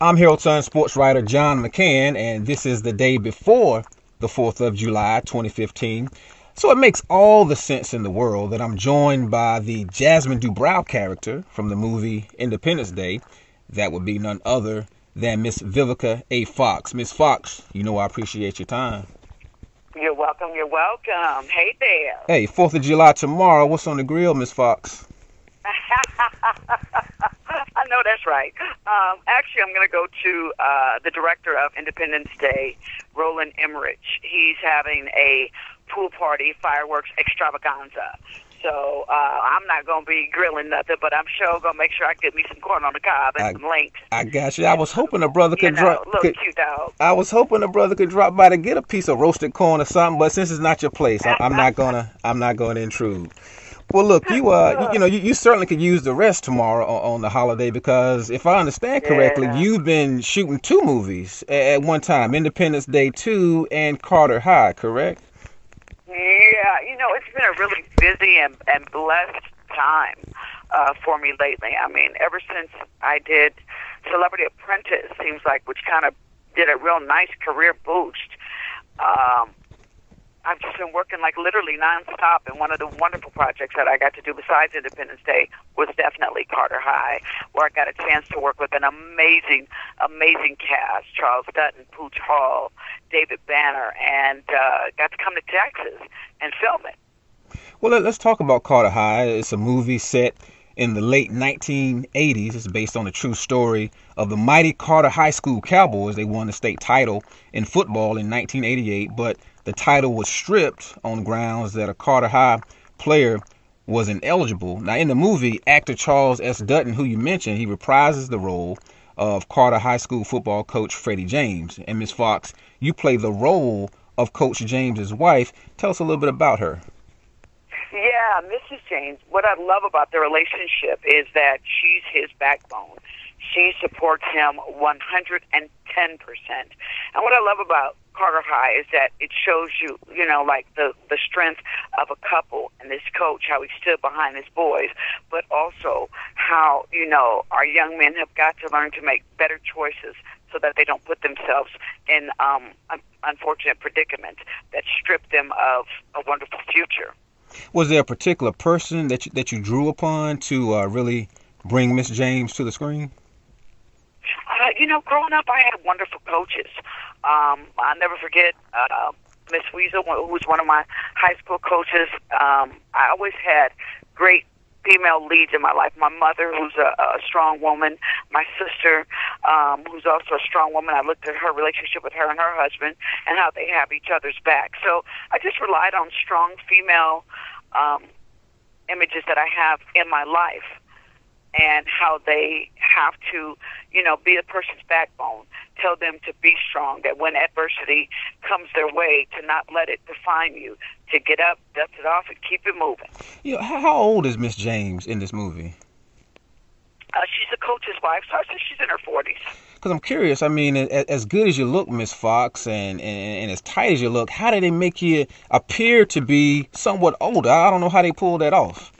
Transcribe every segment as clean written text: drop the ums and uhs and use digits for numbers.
I'm Herald-Sun sports writer John McCann, and this is the day before the 4th of July, 2015. So it makes all the sense in the world that I'm joined by the Jasmine Dubrow character from the movie Independence Day. That would be none other than Miss Vivica A. Fox. Miss Fox, you know I appreciate your time. You're welcome. You're welcome. Hey there. Hey, 4th of July tomorrow. What's on the grill, Miss Fox? I know that's right. Actually, I'm going to go to the director of Independence Day, Roland Emmerich. He's having a pool party, fireworks extravaganza. So I'm not going to be grilling nothing, but I'm sure going to make sure I get me some corn on the cob and some links. I got you. I was hoping a brother could drop. Little cute dog. I was hoping a brother could drop by to get a piece of roasted corn or something, but since it's not your place, I'm not gonna intrude. Well, look, you certainly could use the rest tomorrow on the holiday because if I understand correctly, you've been shooting 2 movies at one time, Independence Day 2 and Carter High, correct? Yeah, it's been a really busy and blessed time for me lately. I mean, ever since I did Celebrity Apprentice, seems like, which kind of did a real nice career boost. I've just been working like literally nonstop, and one of the wonderful projects that I got to do besides Independence Day was definitely Carter High, where I got a chance to work with an amazing, amazing cast, Charles Dutton, Pooch Hall, David Banner, and got to come to Texas and film it. Well, let's talk about Carter High. It's a movie set in the late 1980s. It's based on a true story of the mighty Carter High School Cowboys. They won the state title in football in 1988, but the title was stripped on grounds that a Carter High player was ineligible. Now, in the movie, actor Charles S. Dutton, who you mentioned, he reprises the role of Carter High School football coach Freddie James. And Miss Fox, you play the role of Coach James's wife. Tell us a little bit about her. Yeah, Mrs. James, what I love about the relationship is that she's his backbone. She supports him 110%. And what I love about Carter High is that it shows you, like the strength of a couple and this coach, how he stood behind his boys, but also how, our young men have got to learn to make better choices so that they don't put themselves in unfortunate predicaments that strip them of a wonderful future. Was there a particular person that you drew upon to really bring Miss James to the screen? Growing up, I had wonderful coaches. I'll never forget Miss Weasel, who was one of my high school coaches. I always had great female leads in my life. My mother, who's a strong woman, my sister, who's also a strong woman. I looked at her relationship with her and her husband and how they have each other's back. So I just relied on strong female images that I have in my life and how they have to, be a person's backbone. Tell them to be strong, that when adversity comes their way, to not let it define you, to get up, dust it off, and keep it moving. How old is Miss James in this movie? She's a coach's wife, so I think she's in her 40s. Because I'm curious, I mean, as good as you look, Miss Fox, and as tight as you look, how did they make you appear to be somewhat older? I don't know how they pulled that off.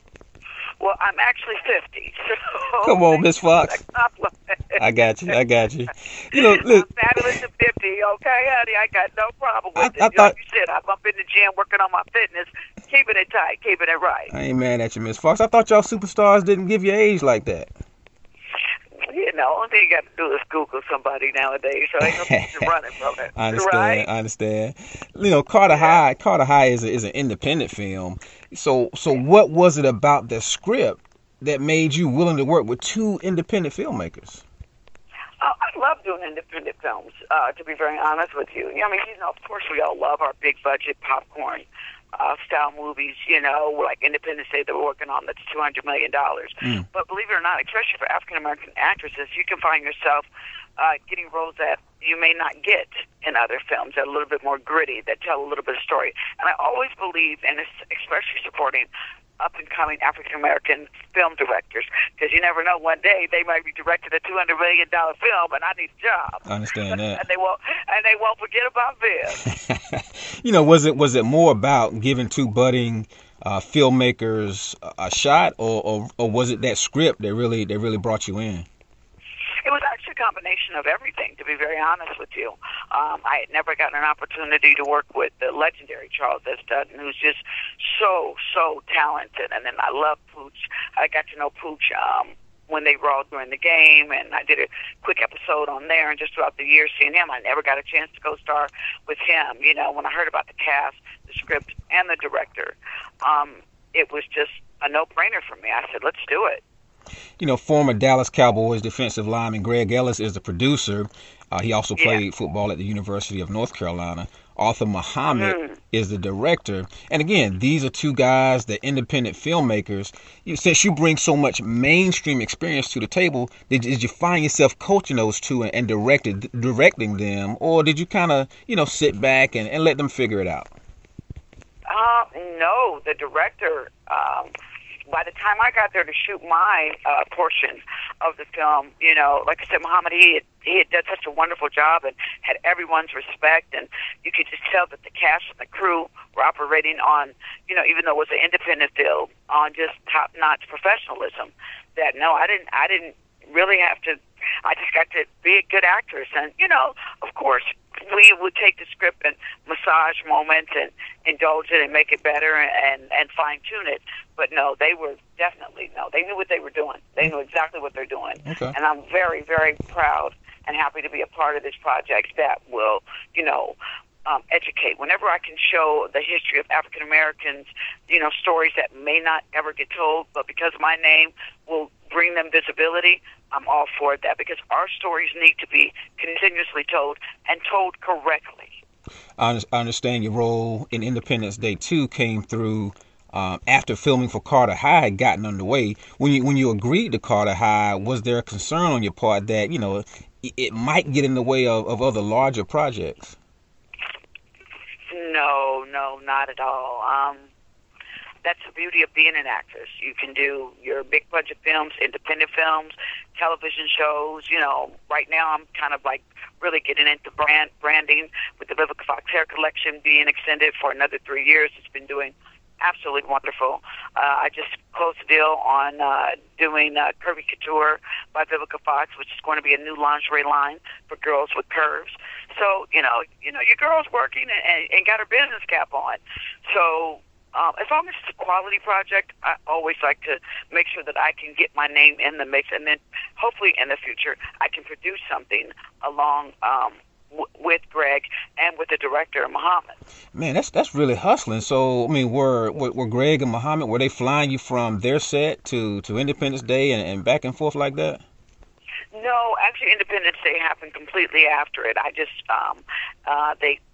Well, I'm actually 50. So come on, Miss Fox. I got you. Look. I'm fabulous at 50, okay, honey? I got no problem with it. Like you said, I'm up in the gym working on my fitness, keeping it tight, keeping it right. I ain't mad at you, Miss Fox. I thought y'all superstars didn't give you age like that. Only thing you got to do is Google somebody nowadays, so ain't no sense in running from it. I understand. Right? I understand. Carter High is an independent film. So what was it about the script that made you willing to work with 2 independent filmmakers? I love doing independent films, to be very honest with you. I mean, of course we all love our big budget popcorn style movies, like Independence Day that we're working on that's $200 million. But believe it or not, especially for African-American actresses, you can find yourself getting roles that you may not get in other films that are a little bit more gritty, that tell a little bit of story. And I always believe in especially supporting up-and-coming African-American film directors, because you never know, one day they might be directing a $200 million film, and I need a job. I understand that. and they won't forget about this. Was it more about giving 2 budding filmmakers a shot, or was it that script that really brought you in? It was actually combination of everything, to be very honest with you. I had never gotten an opportunity to work with the legendary Charles S. Dutton, who's just so talented. And then I love Pooch. I got to know Pooch when they were all during the game, and I did a quick episode on there. And just throughout the years seeing him, I never got a chance to co-star with him. You know, when I heard about the cast, the script, and the director, it was just a no-brainer for me. I said, let's do it. You know, former Dallas Cowboys defensive lineman Greg Ellis is the producer. He also played football at the University of North Carolina. Arthur Muhammad is the director. And again, these are two guys, the independent filmmakers. Since you bring so much mainstream experience to the table, did you find yourself coaching those two and directing them? Or did you kind of, sit back and let them figure it out? No, the director, by the time I got there to shoot my portion of the film, like I said, Muhammad, he had done such a wonderful job and had everyone's respect, and you could just tell that the cast and the crew were operating on, even though it was an independent film, on just top-notch professionalism. That no, I didn't really have to. I just got to be a good actress, and of course, we would take the script and massage moments and indulge it and make it better and fine-tune it. But no, they were definitely, they knew what they were doing. They knew exactly what they're doing. Okay. And I'm very, very proud and happy to be a part of this project that will, educate. Whenever I can show the history of African Americans, stories that may not ever get told, but because my name will bring them visibility, I'm all for that, because our stories need to be continuously told and told correctly. I understand your role in Independence Day 2 came through after filming for Carter High had gotten underway. When you agreed to Carter High, was there a concern on your part that, it might get in the way of other larger projects? No, not at all. That's the beauty of being an actress. You can do your big budget films, independent films, television shows. Right now I'm kind of like really getting into branding with the Vivica hair collection being extended for another 3 years. It's been doing absolutely wonderful. I just closed a deal on doing Curvy Couture by Vivica Fox, which is going to be a new lingerie line for girls with curves. So, your girl's working and got her business cap on. So, as long as it's a quality project, I always like to make sure that I can get my name in the mix, and then hopefully in the future I can produce something along with Greg and with the director Muhammad. Man, that's really hustling. So, I mean, were Greg and Muhammad, were they flying you from their set to Independence Day and back and forth like that? No, actually, Independence Day happened completely after it. I just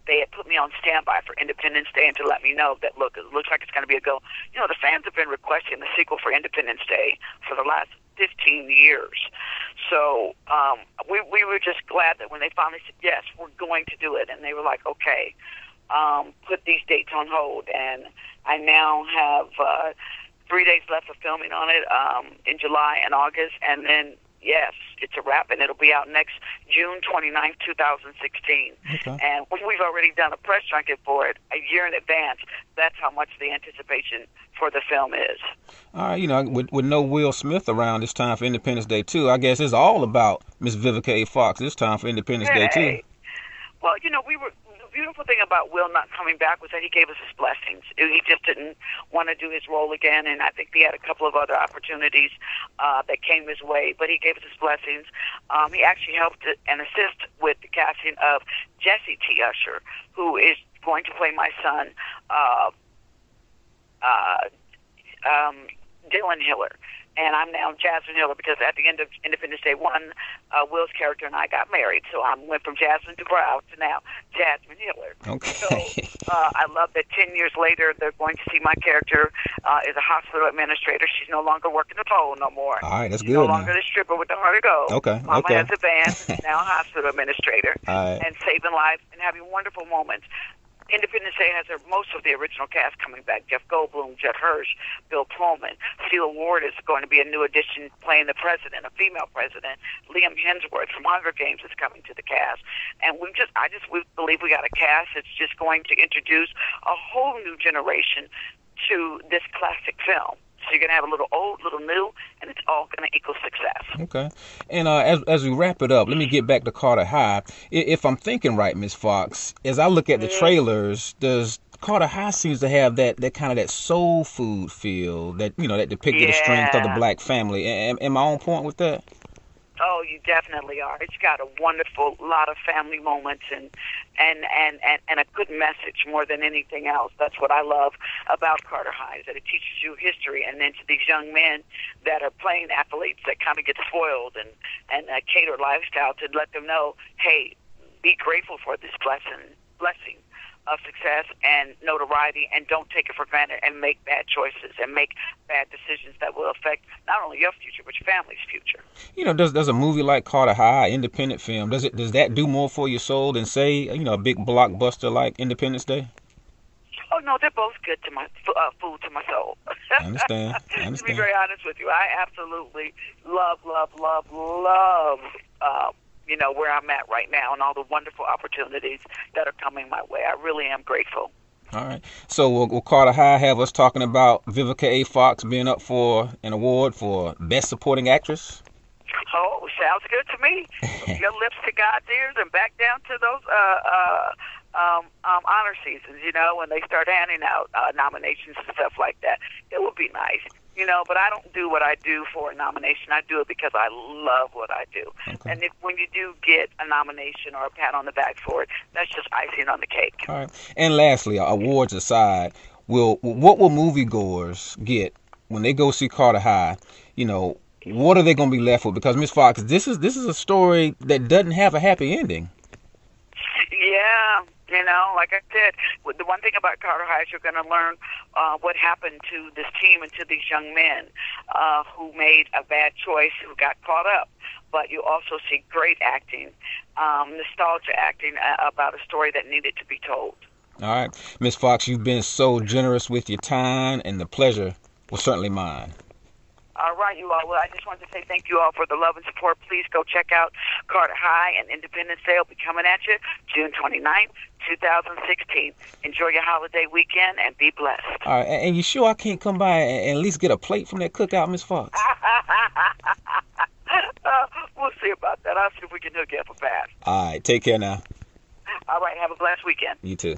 they had put me on standby for Independence Day and to let me know that, look, it looks like it's going to be a go. The fans have been requesting the sequel for Independence Day for the last 15 years. So we were just glad that when they finally said, yes, we're going to do it, and they were like, okay, put these dates on hold. And I now have 3 days left of filming on it in July and August, and then yes, it's a wrap, and it'll be out next June 29th, 2016. Okay. And we've already done a press junket for it a year in advance. That's how much the anticipation for the film is. All right, with no Will Smith around this time for Independence Day 2, I guess it's all about Miss Vivica A. Fox this time for Independence Day 2. Well, the beautiful thing about Will not coming back was that he gave us his blessings. He just didn't want to do his role again, and I think he had a couple of other opportunities that came his way, but he gave us his blessings. He actually helped and assist with the casting of Jesse T. Usher, who is going to play my son, Dylan Hiller. And I'm now Jasmine Hiller because at the end of Independence Day 1, Will's character and I got married. So I went from Jasmine DuBrow to now Jasmine Hiller. Okay. So I love that 10 years later they're going to see my character as a hospital administrator. She's no longer working the phone no more. All right, that's She's good. no longer the stripper with the heart of gold. Okay. Mama okay. has a band, now a hospital administrator. All right. And saving lives and having wonderful moments. Independence Day has most of the original cast coming back. Jeff Goldblum, Judd Hirsch, Bill Pullman. Steele Ward is going to be a new addition playing the president, a female president. Liam Hemsworth from Hunger Games is coming to the cast. And we believe we got a cast that's just going to introduce a whole new generation to this classic film. So you're going to have a little old, little new, and it's all going to equal success. Okay. And as we wrap it up, let me get back to Carter High. If I'm thinking right, Miss Fox, as I look at the trailers, does Carter High seems to have that kind of that soul food feel that, you know, that depicted the strength of the black family. Am I on point with that? Oh, you definitely are. It's got a wonderful lot of family moments and a good message more than anything else. That's what I love about Carter High, is that it teaches you history, and then to these young men that are playing athletes that kind of get spoiled and cater lifestyle, to let them know, hey, be grateful for this blessing of success and notoriety, and don't take it for granted and make bad choices and make bad decisions that will affect not only your future but your family's future. You know, does a movie like Carter High, independent film, does that do more for your soul than, say, you know, a big blockbuster like Independence Day? Oh no, they're both good to my food to my soul. I understand. To be very honest with you, I absolutely love you know, where I'm at right now and all the wonderful opportunities that are coming my way. I really am grateful. All right. So will Carter High have us talking about Vivica A. Fox being up for an award for Best Supporting Actress? Oh, sounds good to me. Your lips to God's ears and back down to those honor seasons, you know, when they start handing out nominations and stuff like that. It would be nice. You know, but I don't do what I do for a nomination. I do it because I love what I do. Okay. And when you do get a nomination or a pat on the back for it, that's just icing on the cake. All right. And lastly, awards aside, what will moviegoers get when they go see Carter High? You know, what are they going to be left with? Because, Miss Fox, this is a story that doesn't have a happy ending. Yeah. You know, like I said, the one thing about Carter High is you're going to learn what happened to this team and to these young men who made a bad choice, who got caught up. But you also see great acting, nostalgia acting about a story that needed to be told. All right. Miss Fox, you've been so generous with your time, and the pleasure was certainly mine. All right, you all. Well, I just wanted to say thank you all for the love and support. Please go check out Carter High and Independence Day will be coming at you June 29th, 2016. Enjoy your holiday weekend and be blessed. All right, and you sure I can't come by and at least get a plate from that cookout, Miss Fox? We'll see about that. I'll see if we can hook you up a pass. All right, take care now. All right, have a blessed weekend. You too.